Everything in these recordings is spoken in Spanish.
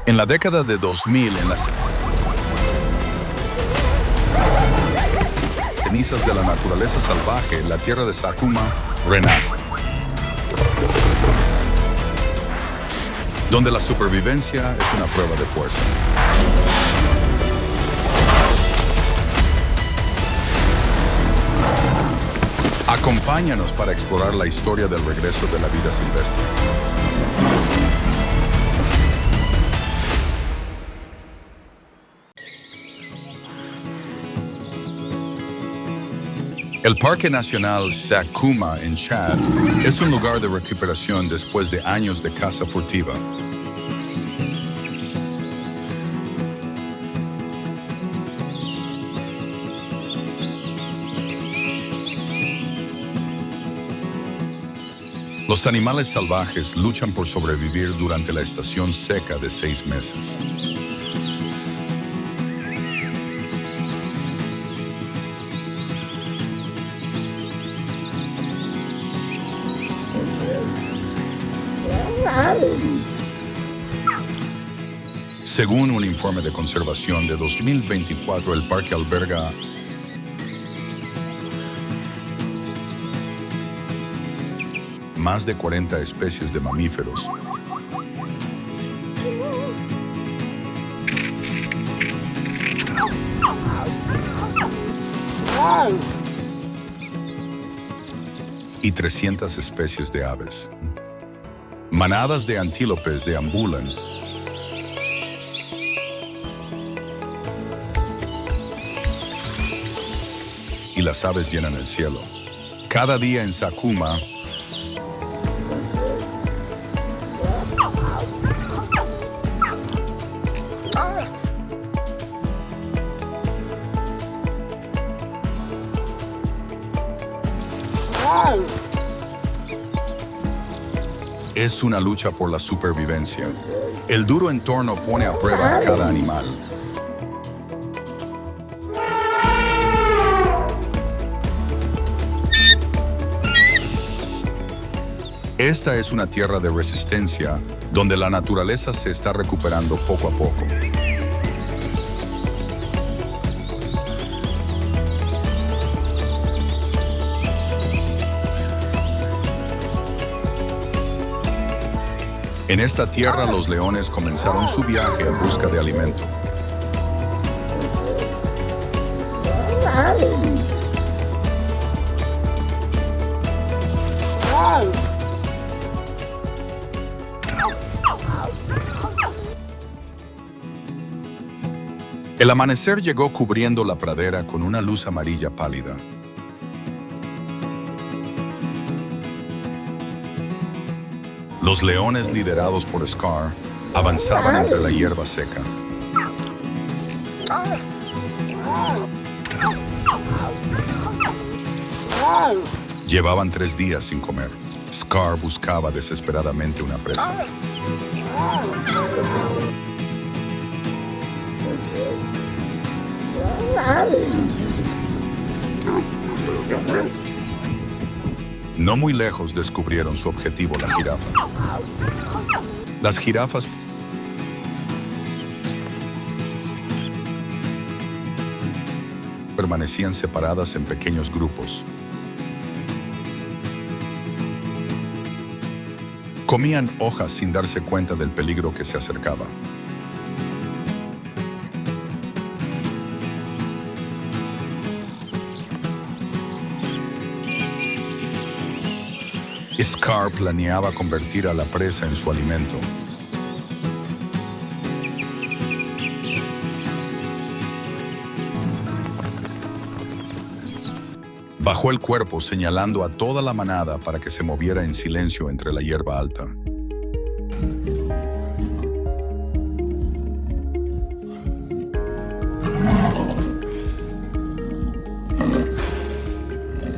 En la década de 2000, en las cenizas de la naturaleza salvaje, la tierra de Sakuma renace, donde la supervivencia es una prueba de fuerza. Acompáñanos para explorar la historia del regreso de la vida silvestre. El Parque Nacional Sakuma en Chad es un lugar de recuperación después de años de caza furtiva. Los animales salvajes luchan por sobrevivir durante la estación seca de 6 meses. Según un informe de conservación de 2024, el parque alberga más de 40 especies de mamíferos, y 300 especies de aves. Manadas de antílopes deambulan y las aves llenan el cielo. Cada día en Sakuma es una lucha por la supervivencia. El duro entorno pone a prueba a cada animal. Esta es una tierra de resistencia donde la naturaleza se está recuperando poco a poco. En esta tierra, los leones comenzaron su viaje en busca de alimento. El amanecer llegó cubriendo la pradera con una luz amarilla pálida. Los leones, liderados por Scar, avanzaban entre la hierba seca. Llevaban 3 días sin comer. Scar buscaba desesperadamente una presa. No muy lejos descubrieron su objetivo, la jirafa. Las jirafas permanecían separadas en pequeños grupos. Comían hojas sin darse cuenta del peligro que se acercaba. Scar planeaba convertir a la presa en su alimento. Bajó el cuerpo señalando a toda la manada para que se moviera en silencio entre la hierba alta.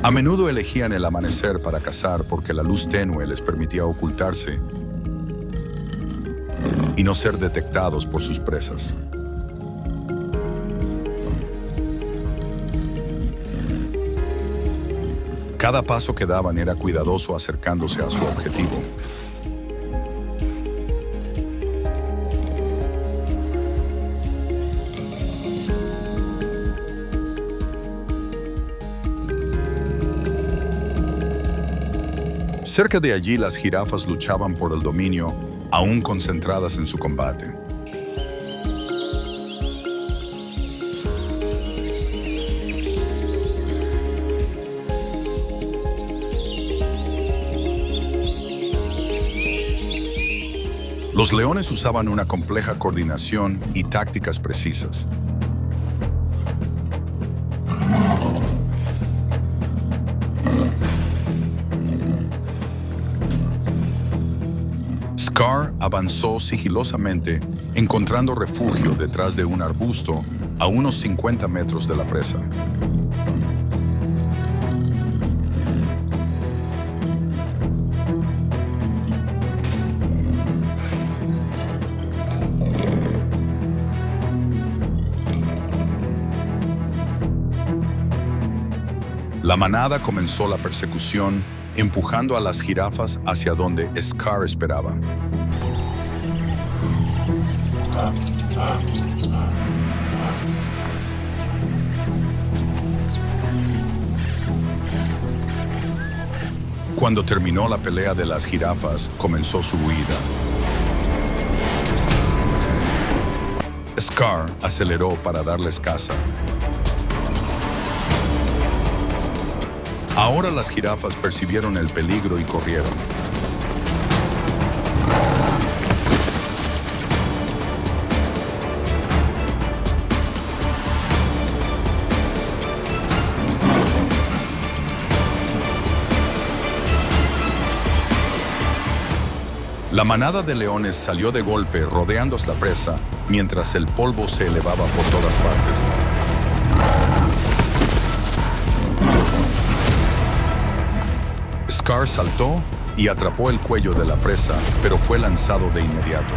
A menudo elegían el amanecer para cazar porque la luz tenue les permitía ocultarse y no ser detectados por sus presas. Cada paso que daban era cuidadoso acercándose a su objetivo. Cerca de allí las jirafas luchaban por el dominio, aún concentradas en su combate. Los leones usaban una compleja coordinación y tácticas precisas. Scar avanzó sigilosamente, encontrando refugio detrás de un arbusto a unos 50 metros de la presa. La manada comenzó la persecución, empujando a las jirafas hacia donde Scar esperaba. Cuando terminó la pelea de las jirafas, comenzó su huida. Scar aceleró para darles caza. Ahora las jirafas percibieron el peligro y corrieron. La manada de leones salió de golpe rodeando la presa, mientras el polvo se elevaba por todas partes. Scar saltó y atrapó el cuello de la presa, pero fue lanzado de inmediato.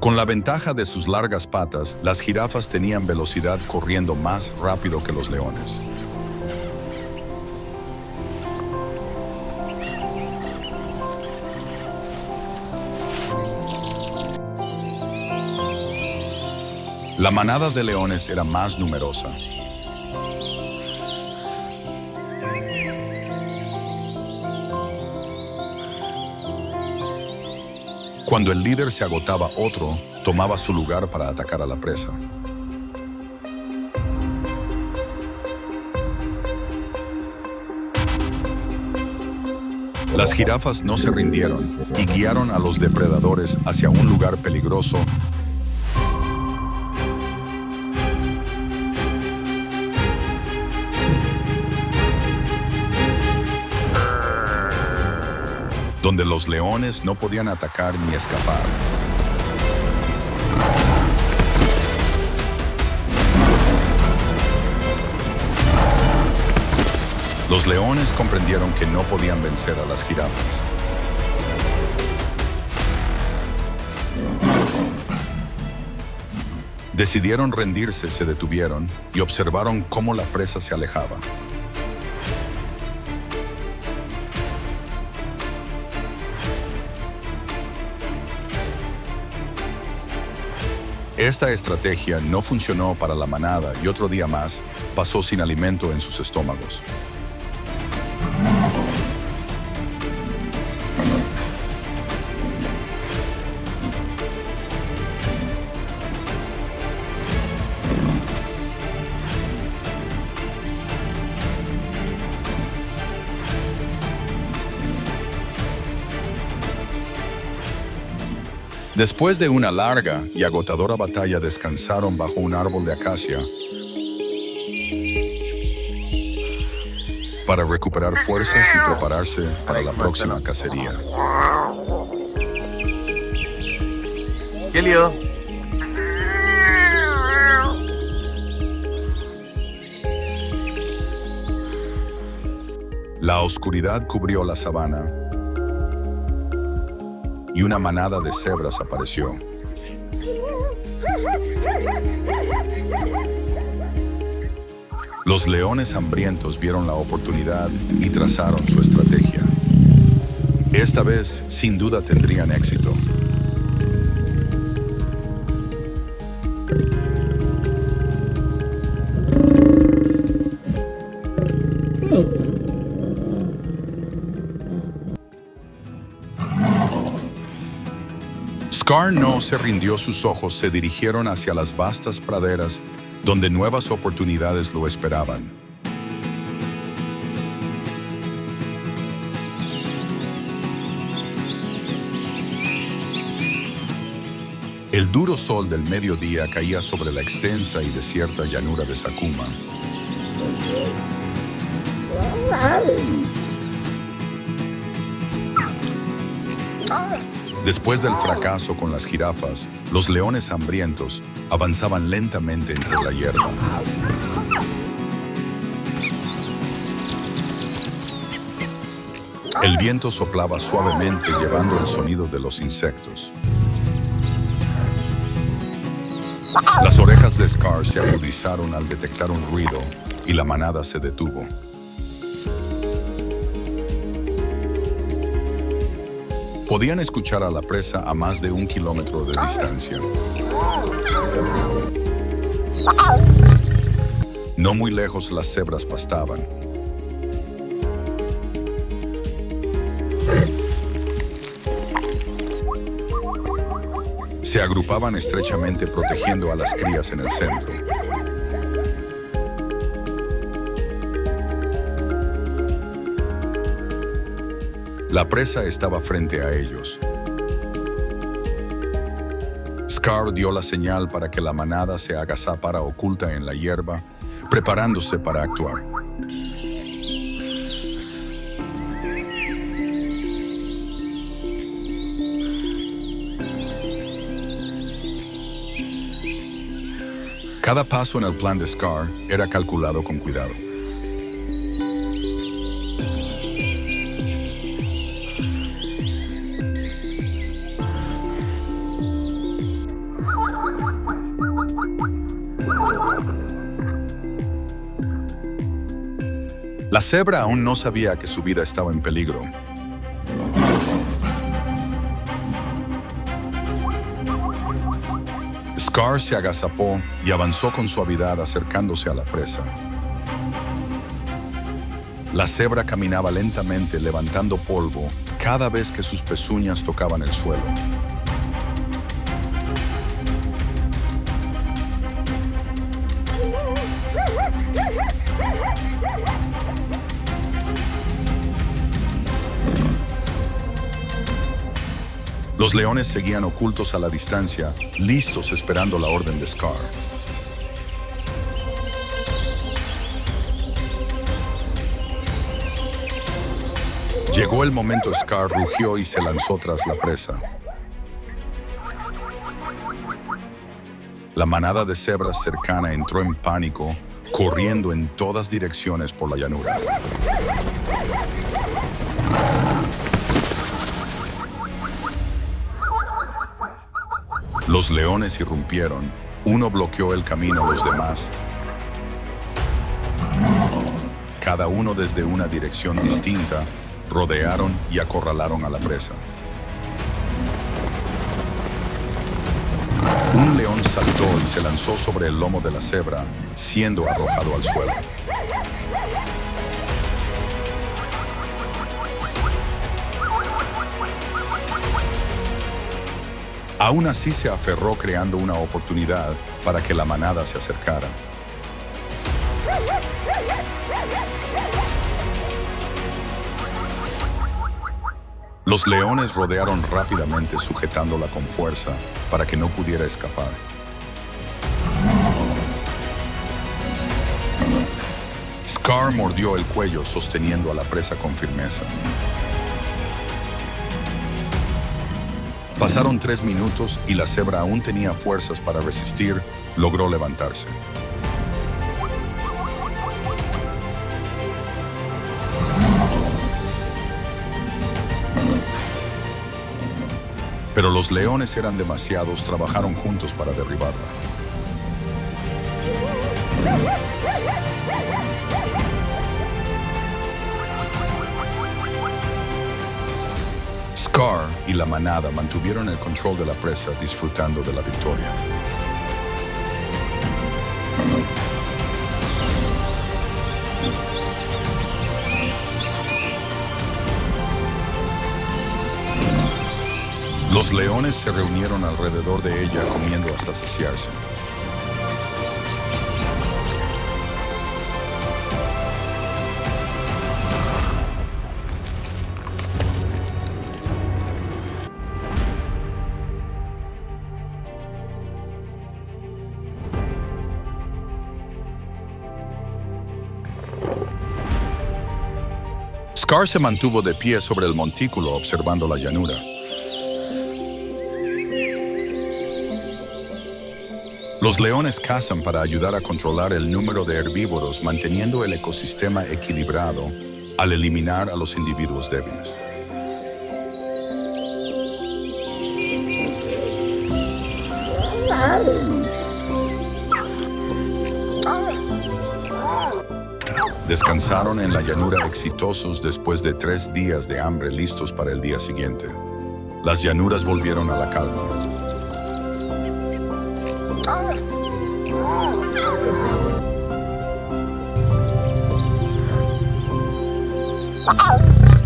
Con la ventaja de sus largas patas, las jirafas tenían velocidad corriendo más rápido que los leones. La manada de leones era más numerosa. Cuando el líder se agotaba, otro tomaba su lugar para atacar a la presa. Las jirafas no se rindieron y guiaron a los depredadores hacia un lugar peligroso donde los leones no podían atacar ni escapar. Los leones comprendieron que no podían vencer a las jirafas. Decidieron rendirse, se detuvieron y observaron cómo la presa se alejaba. Esta estrategia no funcionó para la manada y otro día más pasó sin alimento en sus estómagos. Después de una larga y agotadora batalla, descansaron bajo un árbol de acacia para recuperar fuerzas y prepararse para la próxima cacería. ¿Qué lío? La oscuridad cubrió la sabana y una manada de cebras apareció. Los leones hambrientos vieron la oportunidad y trazaron su estrategia. Esta vez, sin duda, tendrían éxito. Scar no se rindió, sus ojos se dirigieron hacia las vastas praderas donde nuevas oportunidades lo esperaban. El duro sol del mediodía caía sobre la extensa y desierta llanura de Sakuma. Después del fracaso con las jirafas, los leones hambrientos avanzaban lentamente entre la hierba. El viento soplaba suavemente, llevando el sonido de los insectos. Las orejas de Scar se agudizaron al detectar un ruido y la manada se detuvo. Podían escuchar a la presa a más de 1 kilómetro de distancia. No muy lejos, las cebras pastaban. Se agrupaban estrechamente, protegiendo a las crías en el centro. La presa estaba frente a ellos. Scar dio la señal para que la manada se agazapara oculta en la hierba, preparándose para actuar. Cada paso en el plan de Scar era calculado con cuidado. La cebra aún no sabía que su vida estaba en peligro. Scar se agazapó y avanzó con suavidad, acercándose a la presa. La cebra caminaba lentamente, levantando polvo cada vez que sus pezuñas tocaban el suelo. Los leones seguían ocultos a la distancia, listos esperando la orden de Scar. Llegó el momento. Scar rugió y se lanzó tras la presa. La manada de cebras cercana entró en pánico, corriendo en todas direcciones por la llanura. Los leones irrumpieron. Uno bloqueó el camino a los demás, cada uno desde una dirección distinta. Rodearon y acorralaron a la presa. Un león saltó y se lanzó sobre el lomo de la cebra, siendo arrojado al suelo. Aún así se aferró, creando una oportunidad para que la manada se acercara. Los leones rodearon rápidamente, sujetándola con fuerza para que no pudiera escapar. Scar mordió el cuello, sosteniendo a la presa con firmeza. Pasaron 3 minutos y la cebra aún tenía fuerzas para resistir. Logró levantarse. Pero los leones eran demasiados, trabajaron juntos para derribarla. Scar y la manada mantuvieron el control de la presa, disfrutando de la victoria. Los leones se reunieron alrededor de ella, comiendo hasta saciarse. Scar se mantuvo de pie sobre el montículo, observando la llanura. Los leones cazan para ayudar a controlar el número de herbívoros, manteniendo el ecosistema equilibrado al eliminar a los individuos débiles. Descansaron en la llanura exitosos después de 3 días de hambre, listos para el día siguiente. Las llanuras volvieron a la calma.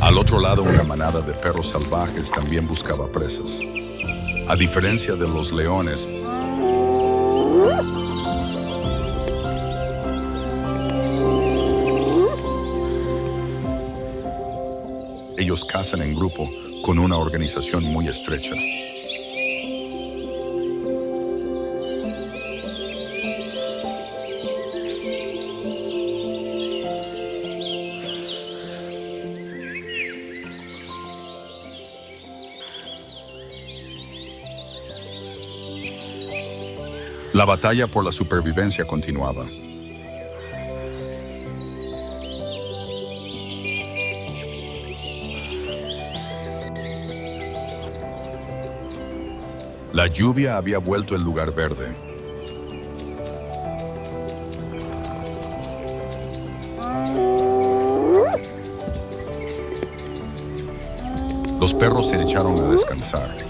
Al otro lado, una manada de perros salvajes también buscaba presas. A diferencia de los leones, ellos cazan en grupo con una organización muy estrecha. La batalla por la supervivencia continuaba. La lluvia había vuelto el lugar verde. Los perros se echaron a descansar.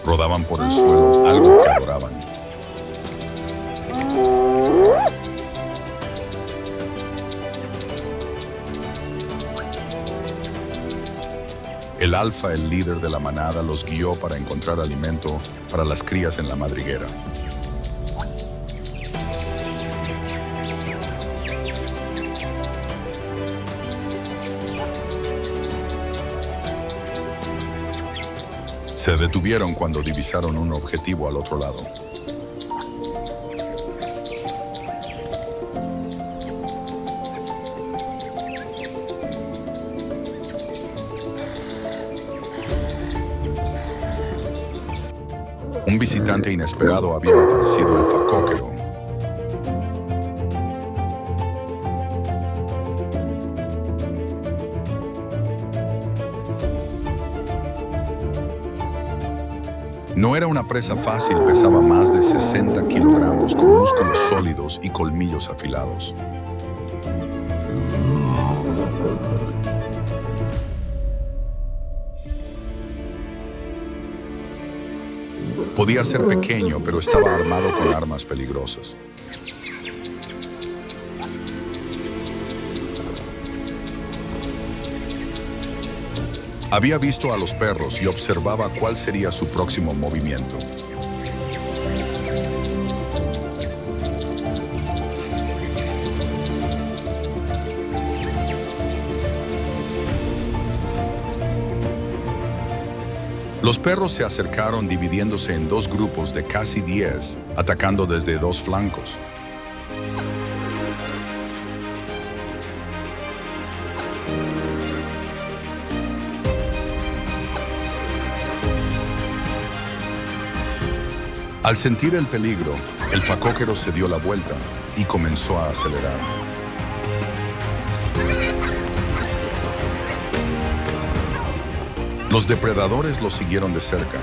Rodaban por el suelo, algo que adoraban. El alfa, el líder de la manada, los guió para encontrar alimento para las crías en la madriguera. Se detuvieron cuando divisaron un objetivo al otro lado. Un visitante inesperado había aparecido en Facóquero. No era una presa fácil, pesaba más de 60 kilogramos, con músculos sólidos y colmillos afilados. Podía ser pequeño, pero estaba armado con armas peligrosas. Había visto a los perros y observaba cuál sería su próximo movimiento. Los perros se acercaron dividiéndose en 2 grupos de casi 10, atacando desde 2 flancos. Al sentir el peligro, el facóquero se dio la vuelta y comenzó a acelerar. Los depredadores lo siguieron de cerca.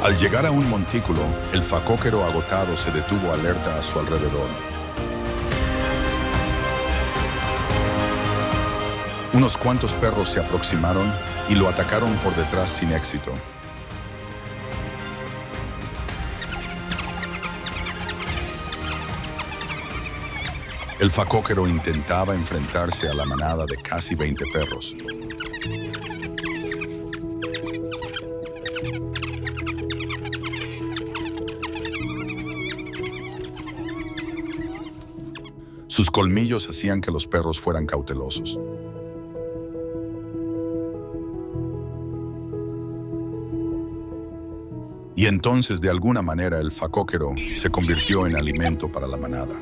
Al llegar a un montículo, el facóquero agotado se detuvo alerta a su alrededor. Unos cuantos perros se aproximaron y lo atacaron por detrás sin éxito. El facóquero intentaba enfrentarse a la manada de casi 20 perros. Sus colmillos hacían que los perros fueran cautelosos. Y entonces, de alguna manera, el facóquero se convirtió en alimento para la manada.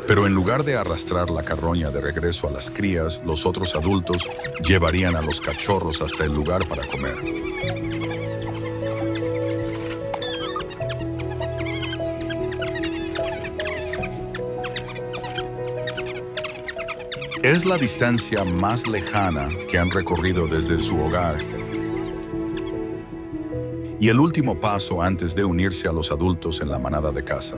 Pero en lugar de arrastrar la carroña de regreso a las crías, los otros adultos llevarían a los cachorros hasta el lugar para comer. Es la distancia más lejana que han recorrido desde su hogar y el último paso antes de unirse a los adultos en la manada de caza.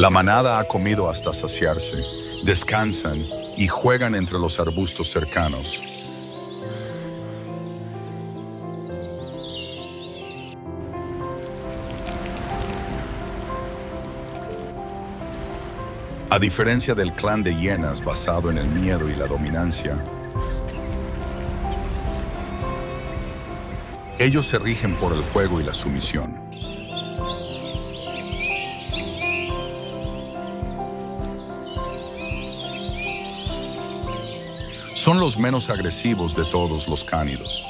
La manada ha comido hasta saciarse, descansan y juegan entre los arbustos cercanos. A diferencia del clan de hienas basado en el miedo y la dominancia, ellos se rigen por el juego y la sumisión. Son los menos agresivos de todos los cánidos.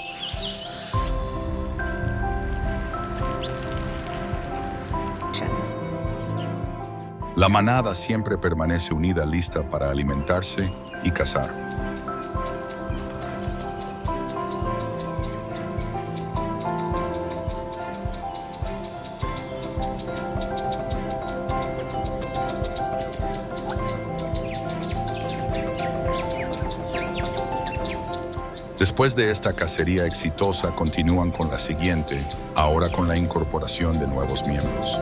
La manada siempre permanece unida, lista para alimentarse y cazar. Después de esta cacería exitosa, continúan con la siguiente, ahora con la incorporación de nuevos miembros.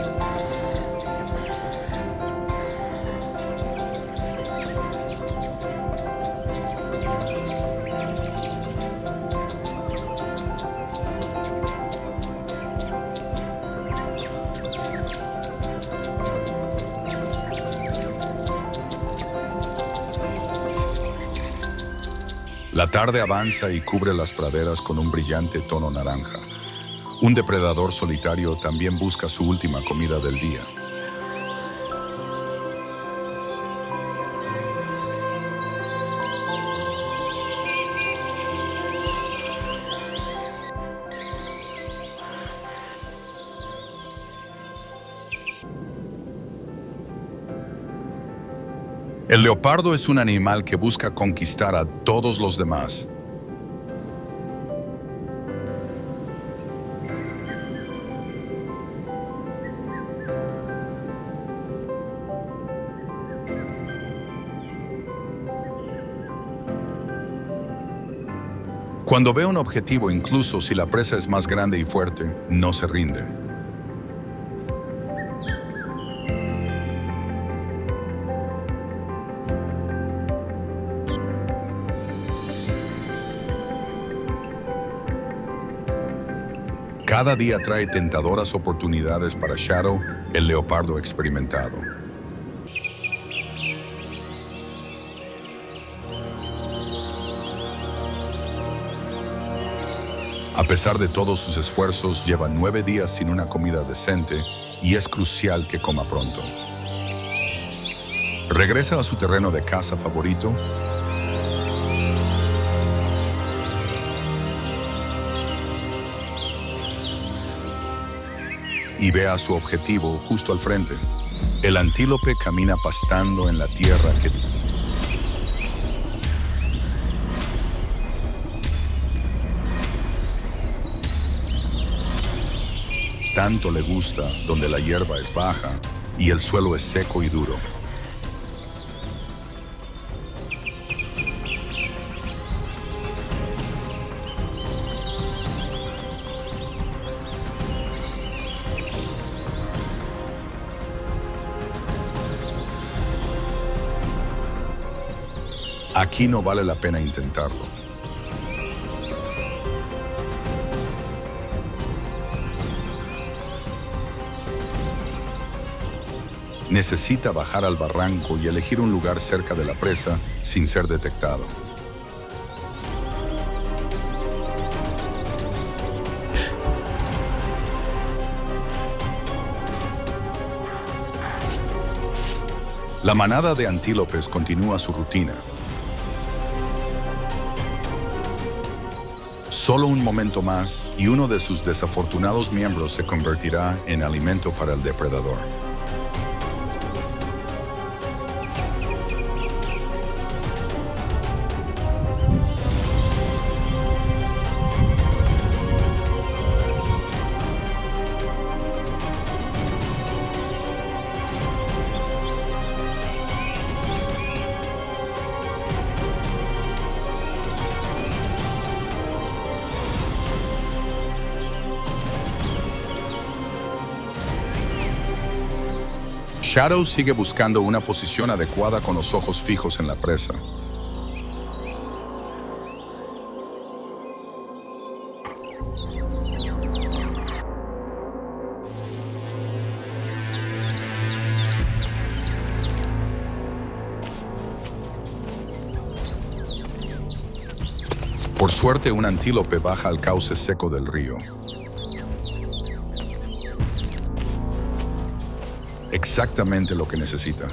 La tarde avanza y cubre las praderas con un brillante tono naranja. Un depredador solitario también busca su última comida del día. El leopardo es un animal que busca conquistar a todos los demás. Cuando ve un objetivo, incluso si la presa es más grande y fuerte, no se rinde. Cada día trae tentadoras oportunidades para Shadow, el leopardo experimentado. A pesar de todos sus esfuerzos, lleva 9 días sin una comida decente y es crucial que coma pronto. Regresa a su terreno de caza favorito y ve a su objetivo justo al frente. El antílope camina pastando en la tierra que tanto le gusta, donde la hierba es baja y el suelo es seco y duro. Aquí no vale la pena intentarlo. Necesita bajar al barranco y elegir un lugar cerca de la presa sin ser detectado. La manada de antílopes continúa su rutina. Solo un momento más y uno de sus desafortunados miembros se convertirá en alimento para el depredador. Shadow sigue buscando una posición adecuada con los ojos fijos en la presa. Por suerte, un antílope baja al cauce seco del río. Exactamente lo que necesita.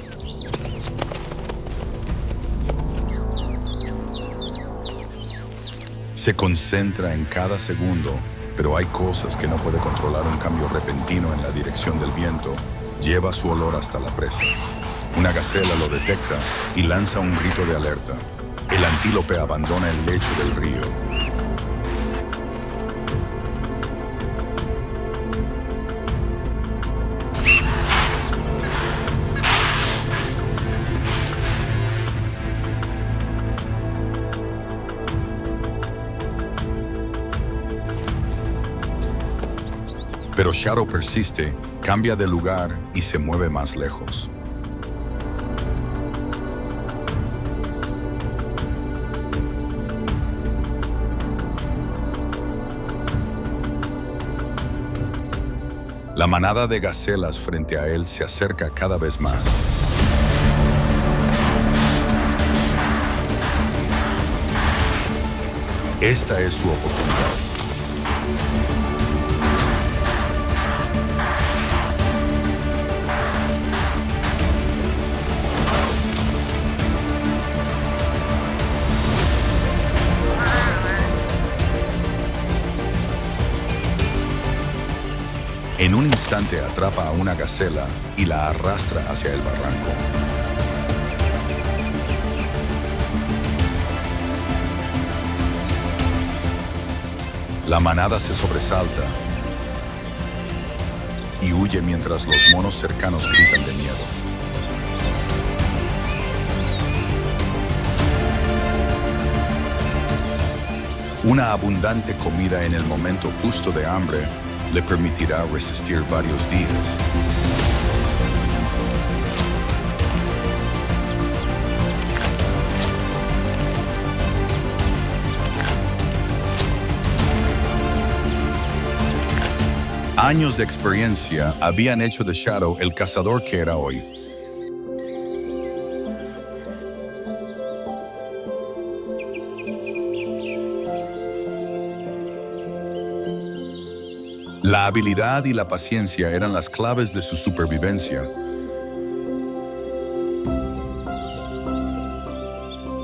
Se concentra en cada segundo, pero hay cosas que no puede controlar. Un cambio repentino en la dirección del viento lleva su olor hasta la presa. Una gacela lo detecta y lanza un grito de alerta. El antílope abandona el lecho del río. Pero Shadow persiste, cambia de lugar y se mueve más lejos. La manada de gacelas frente a él se acerca cada vez más. Esta es su oportunidad. En un instante atrapa a una gacela y la arrastra hacia el barranco. La manada se sobresalta y huye mientras los monos cercanos gritan de miedo. Una abundante comida en el momento justo de hambre le permitirá resistir varios días. Años de experiencia habían hecho de Shadow el cazador que era hoy. La habilidad y la paciencia eran las claves de su supervivencia.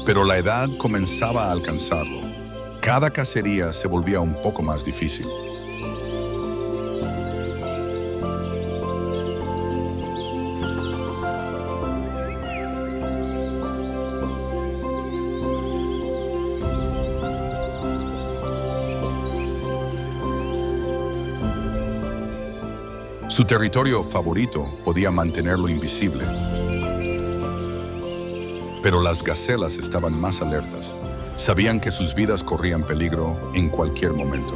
Pero la edad comenzaba a alcanzarlo. Cada cacería se volvía un poco más difícil. Su territorio favorito podía mantenerlo invisible. Pero las gacelas estaban más alertas. Sabían que sus vidas corrían peligro en cualquier momento.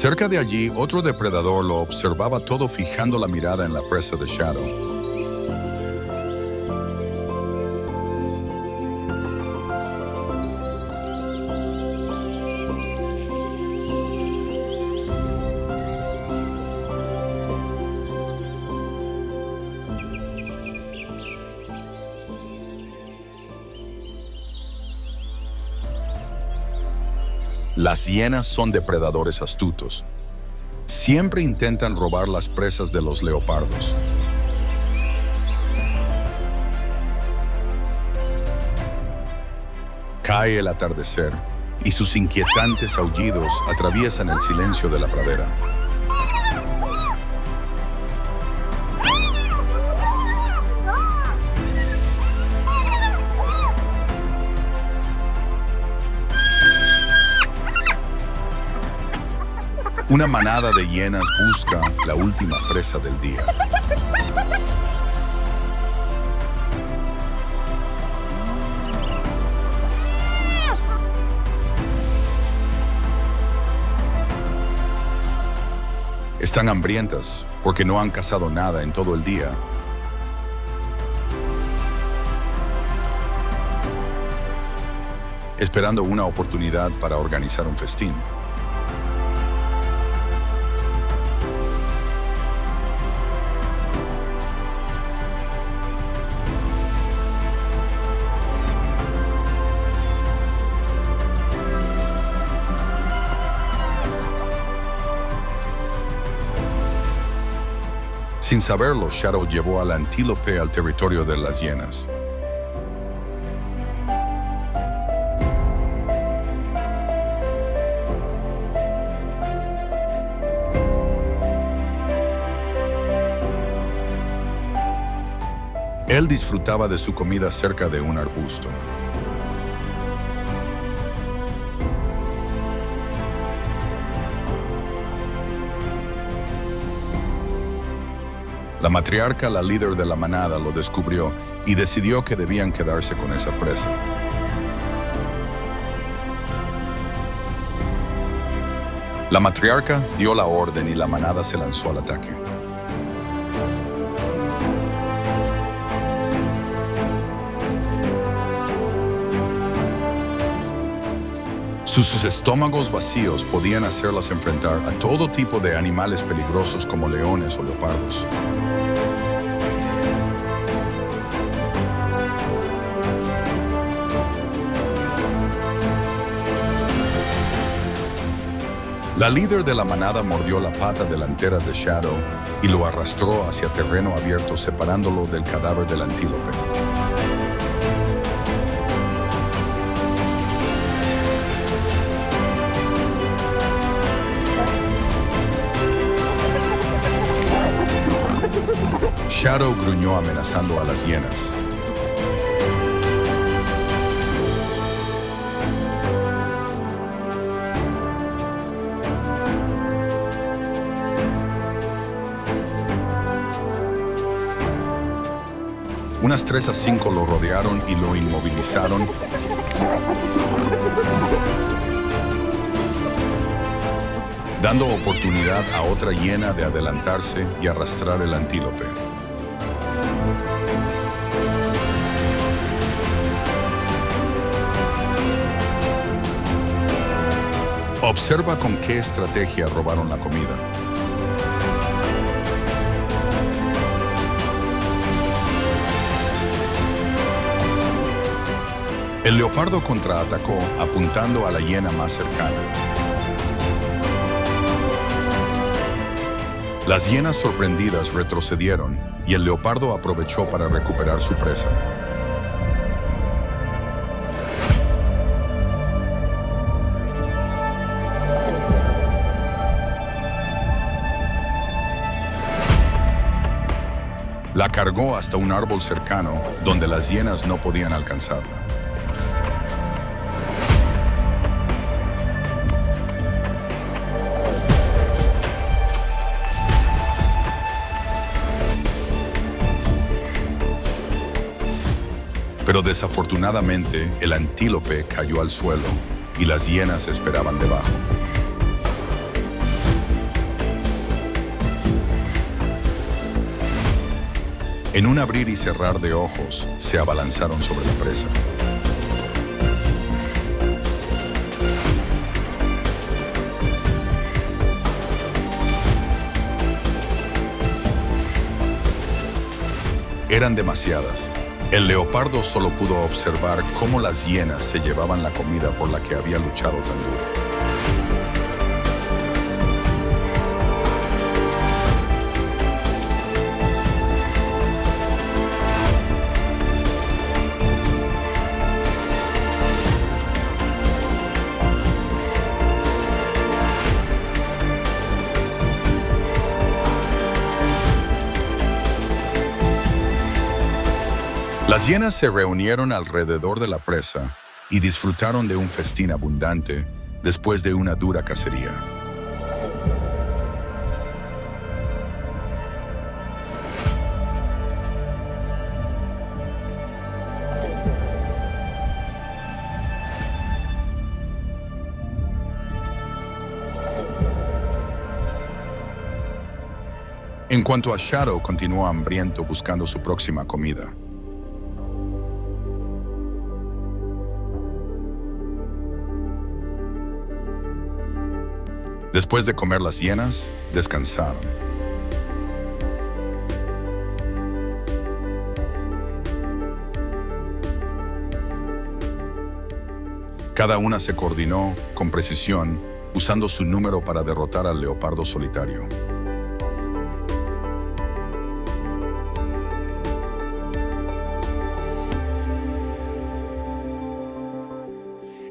Cerca de allí, otro depredador lo observaba todo fijando la mirada en la presa de Shadow. Las hienas son depredadores astutos. Siempre intentan robar las presas de los leopardos. Cae el atardecer y sus inquietantes aullidos atraviesan el silencio de la pradera. Una manada de hienas busca la última presa del día. Están hambrientas porque no han cazado nada en todo el día. Esperando una oportunidad para organizar un festín. Sin saberlo, Shadow llevó al antílope al territorio de las hienas. Él disfrutaba de su comida cerca de un arbusto. La matriarca, la líder de la manada, lo descubrió y decidió que debían quedarse con esa presa. La matriarca dio la orden y la manada se lanzó al ataque. Sus estómagos vacíos podían hacerlas enfrentar a todo tipo de animales peligrosos como leones o leopardos. La líder de la manada mordió la pata delantera de Shadow y lo arrastró hacia terreno abierto, separándolo del cadáver del antílope. Shadow gruñó amenazando a las hienas. Unas 3 a 5 lo rodearon y lo inmovilizaron. Dando oportunidad a otra hiena de adelantarse y arrastrar el antílope. Observa con qué estrategia robaron la comida. El leopardo contraatacó apuntando a la hiena más cercana. Las hienas sorprendidas retrocedieron y el leopardo aprovechó para recuperar su presa. La cargó hasta un árbol cercano donde las hienas no podían alcanzarla. Pero desafortunadamente el antílope cayó al suelo y las hienas esperaban debajo. En un abrir y cerrar de ojos, se abalanzaron sobre la presa. Eran demasiadas. El leopardo solo pudo observar cómo las hienas se llevaban la comida por la que había luchado tan duro. Las hienas se reunieron alrededor de la presa y disfrutaron de un festín abundante después de una dura cacería. En cuanto a Shadow, continuó hambriento buscando su próxima comida. Después de comer las hienas, descansaron. Cada una se coordinó con precisión, usando su número para derrotar al leopardo solitario.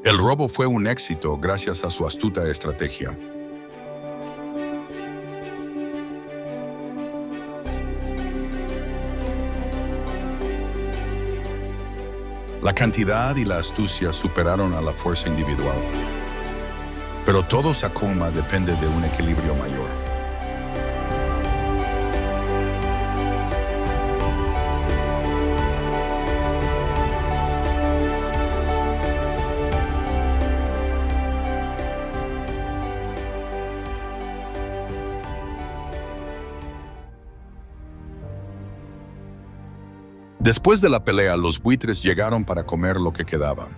El robo fue un éxito gracias a su astuta estrategia. La cantidad y la astucia superaron a la fuerza individual. Pero todo Sakuma depende de un equilibrio mayor. Después de la pelea, los buitres llegaron para comer lo que quedaba.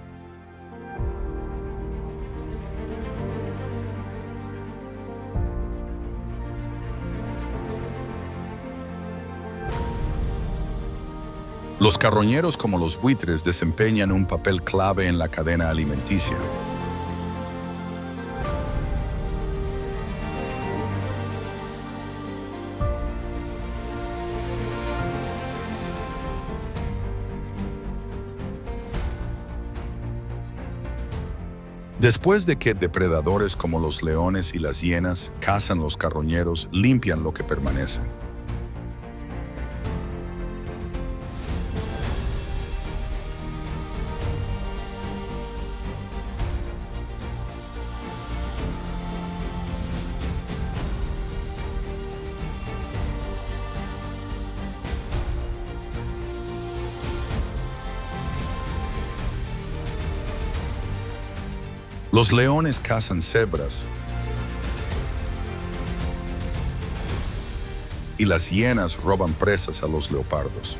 Los carroñeros, como los buitres, desempeñan un papel clave en la cadena alimenticia. Después de que depredadores como los leones y las hienas cazan los carroñeros, limpian lo que permanece. Los leones cazan cebras y las hienas roban presas a los leopardos.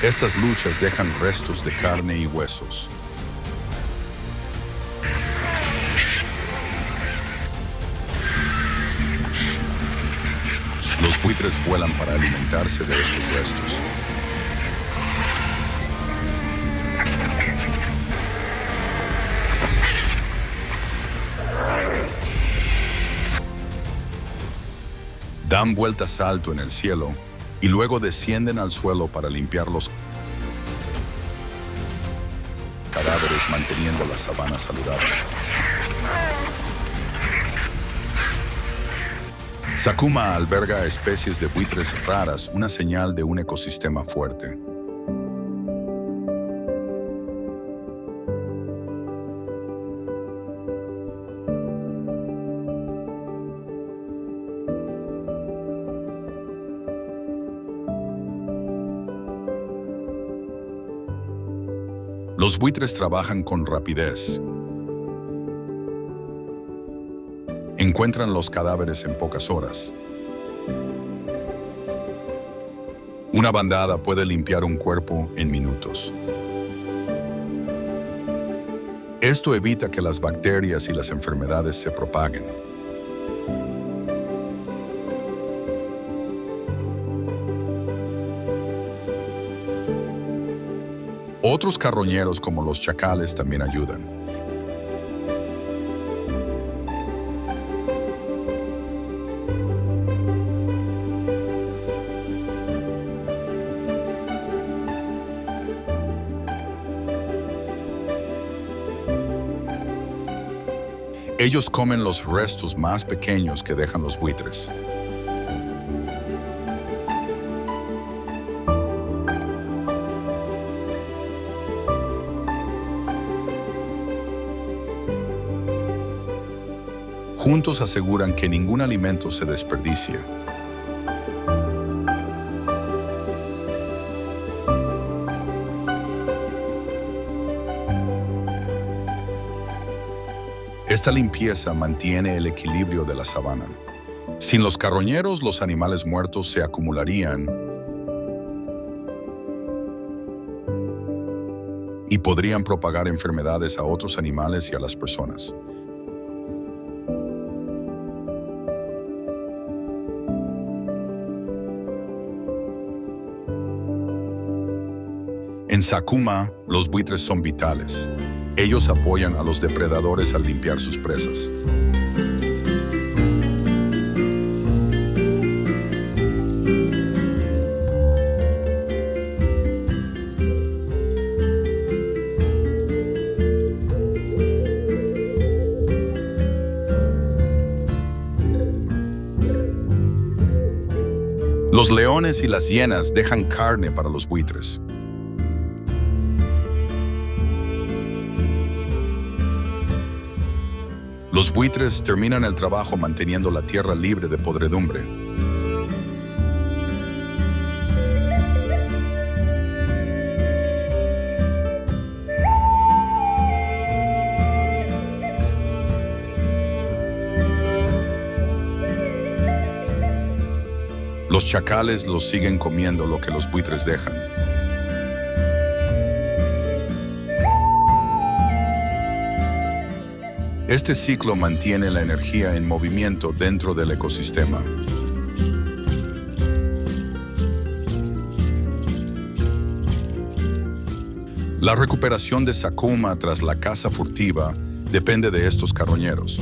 Estas luchas dejan restos de carne y huesos. Los buitres vuelan para alimentarse de estos restos. Dan vueltas alto en el cielo y luego descienden al suelo para limpiar los cadáveres, manteniendo la sabana saludable. Sakuma alberga especies de buitres raras, una señal de un ecosistema fuerte. Los buitres trabajan con rapidez. Encuentran los cadáveres en pocas horas. Una bandada puede limpiar un cuerpo en minutos. Esto evita que las bacterias y las enfermedades se propaguen. Otros carroñeros como los chacales también ayudan. Ellos comen los restos más pequeños que dejan los buitres. Juntos aseguran que ningún alimento se desperdicia. Esta limpieza mantiene el equilibrio de la sabana. Sin los carroñeros, los animales muertos se acumularían y podrían propagar enfermedades a otros animales y a las personas. En Sakuma, los buitres son vitales. Ellos apoyan a los depredadores al limpiar sus presas. Los leones y las hienas dejan carne para los buitres. Los buitres terminan el trabajo manteniendo la tierra libre de podredumbre. Los chacales los siguen comiendo lo que los buitres dejan. Este ciclo mantiene la energía en movimiento dentro del ecosistema. La recuperación de Sakuma tras la caza furtiva depende de estos carroñeros.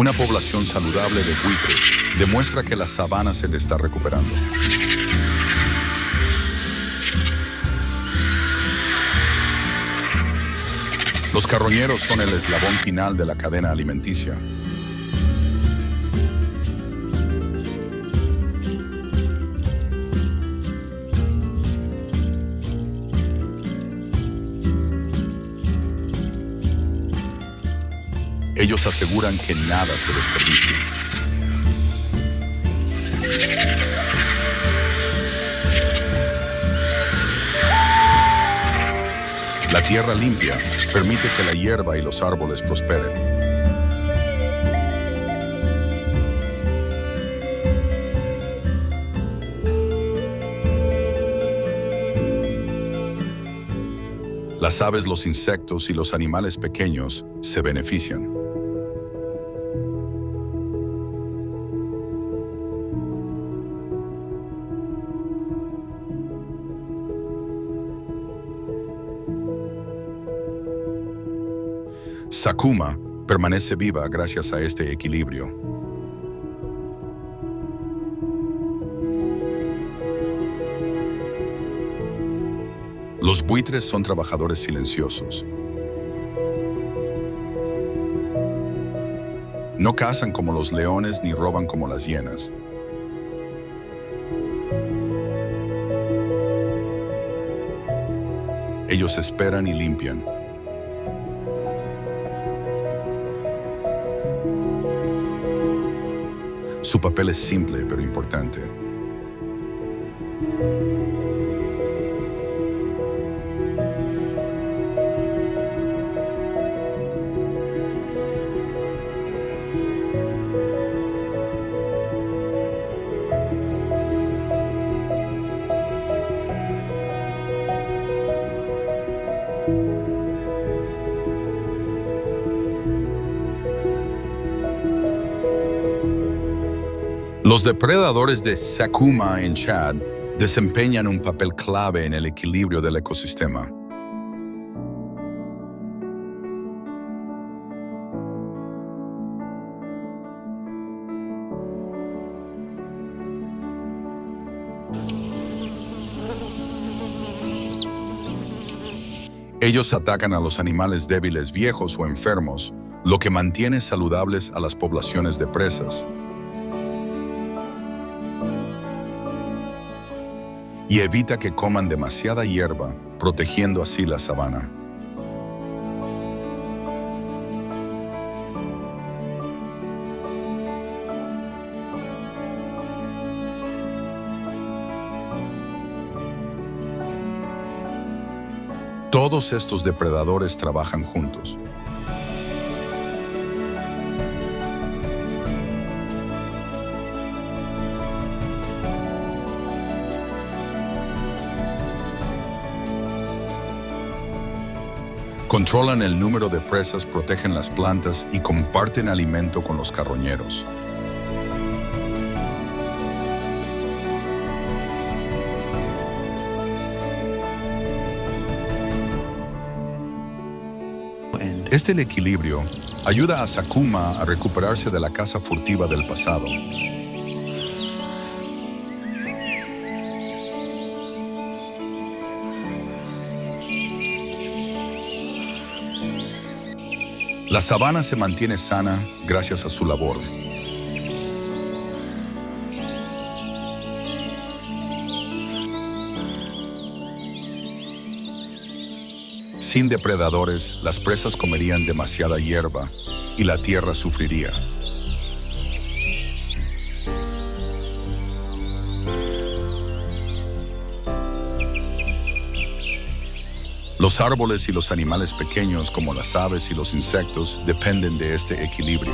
Una población saludable de buitres demuestra que la sabana se le está recuperando. Los carroñeros son el eslabón final de la cadena alimenticia. Ellos aseguran que nada se desperdicie. La tierra limpia permite que la hierba y los árboles prosperen. Las aves, los insectos y los animales pequeños se benefician. Sakuma permanece viva gracias a este equilibrio. Los buitres son trabajadores silenciosos. No cazan como los leones ni roban como las hienas. Ellos esperan y limpian. Su papel es simple pero importante. Los depredadores de Sakuma en Chad desempeñan un papel clave en el equilibrio del ecosistema. Ellos atacan a los animales débiles, viejos o enfermos, lo que mantiene saludables a las poblaciones de presas. Y evita que coman demasiada hierba, protegiendo así la sabana. Todos estos depredadores trabajan juntos. Controlan el número de presas, protegen las plantas y comparten alimento con los carroñeros. Este equilibrio ayuda a Sakuma a recuperarse de la caza furtiva del pasado. La sabana se mantiene sana gracias a su labor. Sin depredadores, las presas comerían demasiada hierba y la tierra sufriría. Los árboles y los animales pequeños, como las aves y los insectos, dependen de este equilibrio.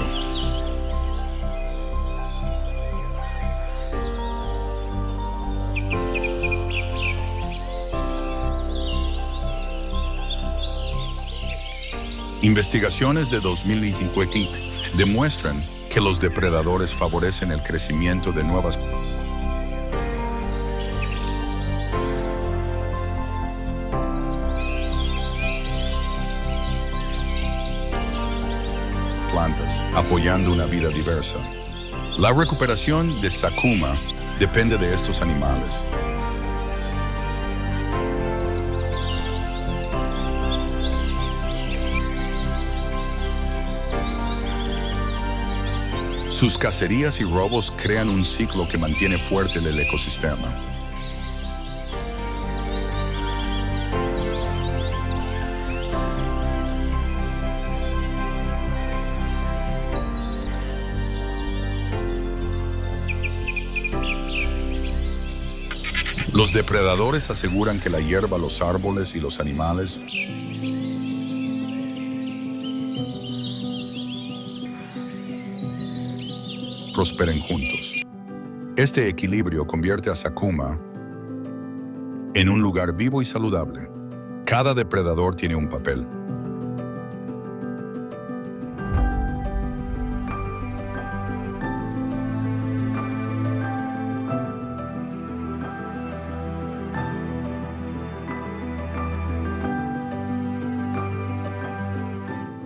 Investigaciones de 2005 demuestran que los depredadores favorecen el crecimiento de nuevas plantas, apoyando una vida diversa. La recuperación de Sakuma depende de estos animales. Sus cacerías y robos crean un ciclo que mantiene fuerte el ecosistema. Los depredadores aseguran que la hierba, los árboles y los animales prosperen juntos. Este equilibrio convierte a Sakuma en un lugar vivo y saludable. Cada depredador tiene un papel.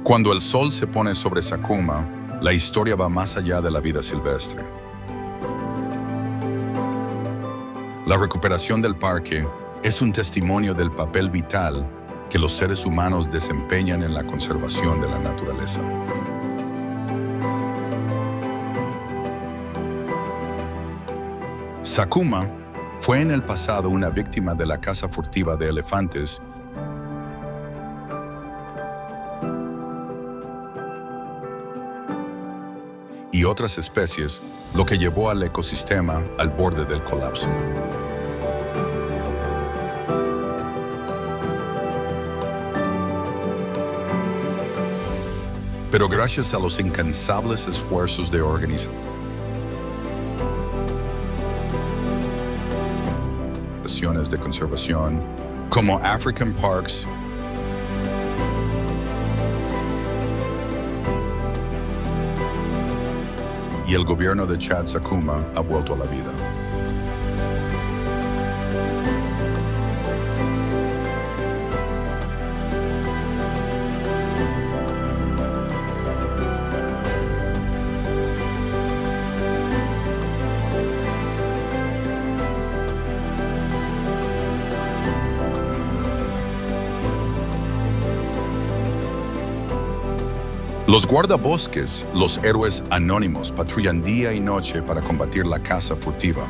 Cuando el sol se pone sobre Sakuma, la historia va más allá de la vida silvestre. La recuperación del parque es un testimonio del papel vital que los seres humanos desempeñan en la conservación de la naturaleza. Sakuma fue en el pasado una víctima de la caza furtiva de elefantes y otras especies, lo que llevó al ecosistema al borde del colapso. Pero gracias a los incansables esfuerzos de organizaciones de conservación, como African Parks, y el gobierno de Chad, Sakuma ha vuelto a la vida. Los guardabosques, los héroes anónimos, patrullan día y noche para combatir la caza furtiva.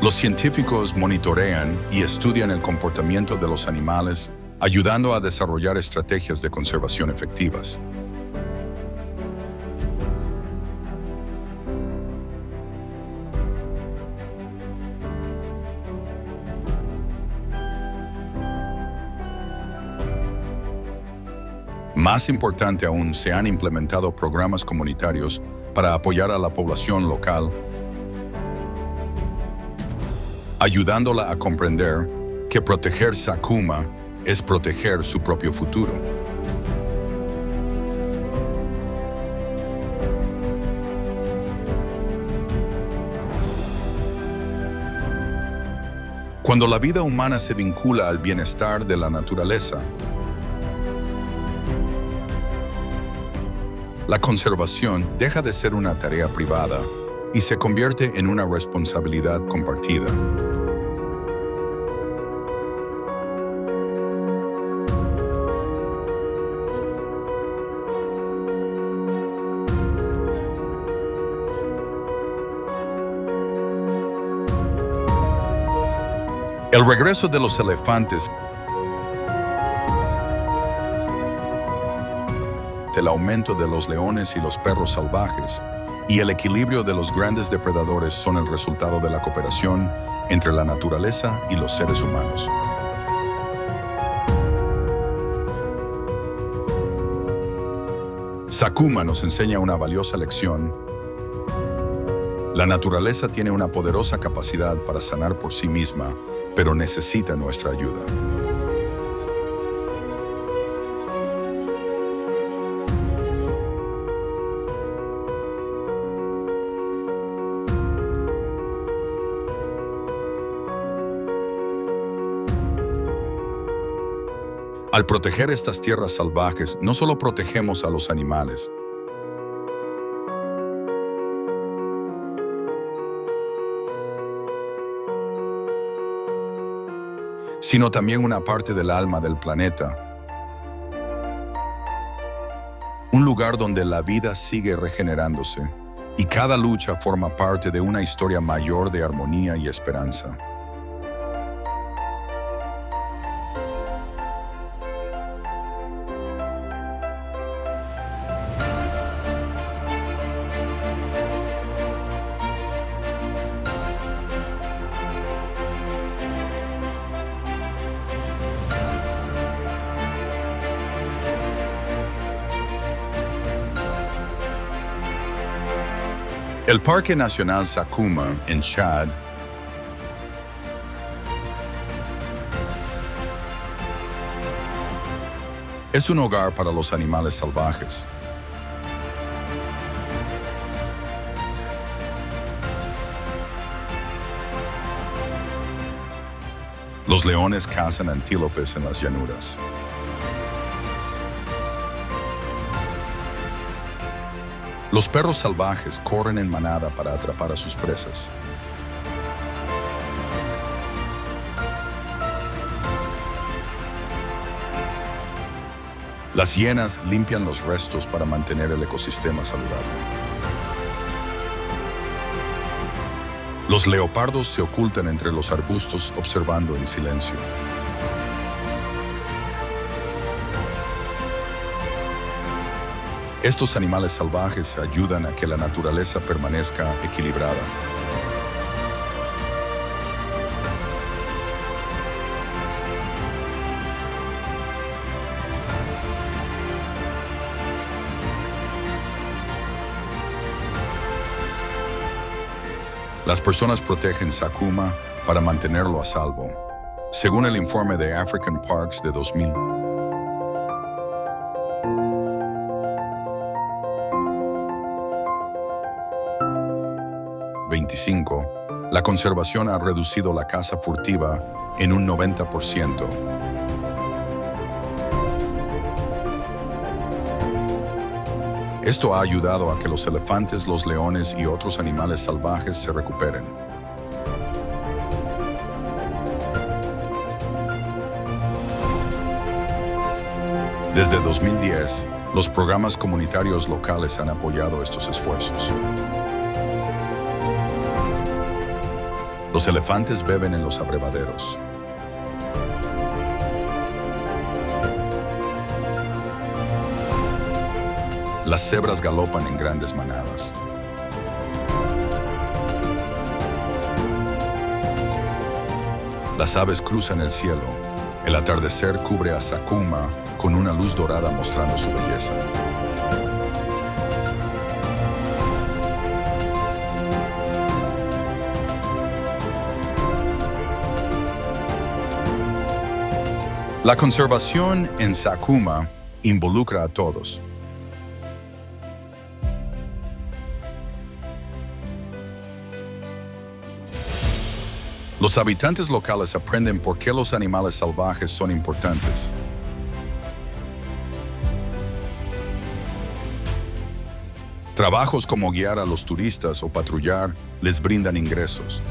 Los científicos monitorean y estudian el comportamiento de los animales, ayudando a desarrollar estrategias de conservación efectivas. Más importante aún, se han implementado programas comunitarios para apoyar a la población local, ayudándola a comprender que proteger Sakuma es proteger su propio futuro. Cuando la vida humana se vincula al bienestar de la naturaleza, la conservación deja de ser una tarea privada y se convierte en una responsabilidad compartida. El regreso de los elefantes, el aumento de los leones y los perros salvajes y el equilibrio de los grandes depredadores son el resultado de la cooperación entre la naturaleza y los seres humanos. Sakuma nos enseña una valiosa lección. La naturaleza tiene una poderosa capacidad para sanar por sí misma, pero necesita nuestra ayuda. Al proteger estas tierras salvajes, no solo protegemos a los animales, sino también una parte del alma del planeta, un lugar donde la vida sigue regenerándose y cada lucha forma parte de una historia mayor de armonía y esperanza. El Parque Nacional Sakuma, en Chad, es un hogar para los animales salvajes. Los leones cazan antílopes en las llanuras. Los perros salvajes corren en manada para atrapar a sus presas. Las hienas limpian los restos para mantener el ecosistema saludable. Los leopardos se ocultan entre los arbustos observando en silencio. Estos animales salvajes ayudan a que la naturaleza permanezca equilibrada. Las personas protegen Sakuma para mantenerlo a salvo, según el informe de African Parks de 2025, la conservación ha reducido la caza furtiva en un 90%. Esto ha ayudado a que los elefantes, los leones y otros animales salvajes se recuperen. Desde 2010, los programas comunitarios locales han apoyado estos esfuerzos. Los elefantes beben en los abrevaderos. Las cebras galopan en grandes manadas. Las aves cruzan el cielo. El atardecer cubre a Sakuma con una luz dorada mostrando su belleza. La conservación en Sakuma involucra a todos. Los habitantes locales aprenden por qué los animales salvajes son importantes. Trabajos como guiar a los turistas o patrullar les brindan ingresos.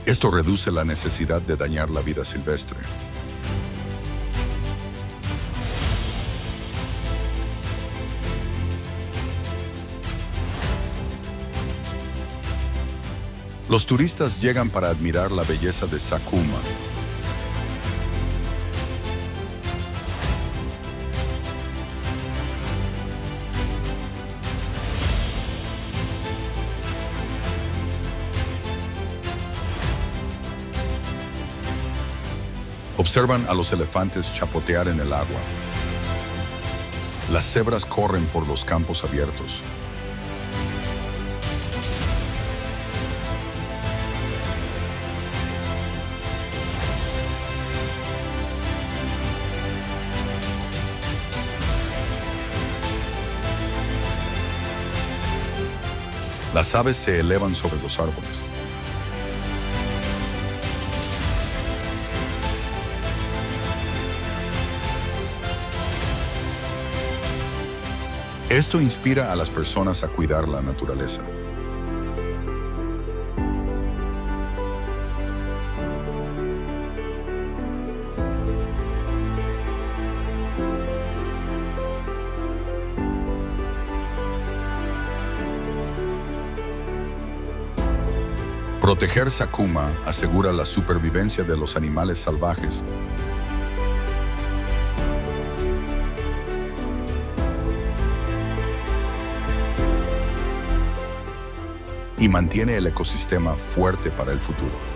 Esto reduce la necesidad de dañar la vida silvestre. Los turistas llegan para admirar la belleza de Sakuma. Observan a los elefantes chapotear en el agua. Las cebras corren por los campos abiertos. Las aves se elevan sobre los árboles. Esto inspira a las personas a cuidar la naturaleza. Proteger Sakuma asegura la supervivencia de los animales salvajes. y mantiene el ecosistema fuerte para el futuro.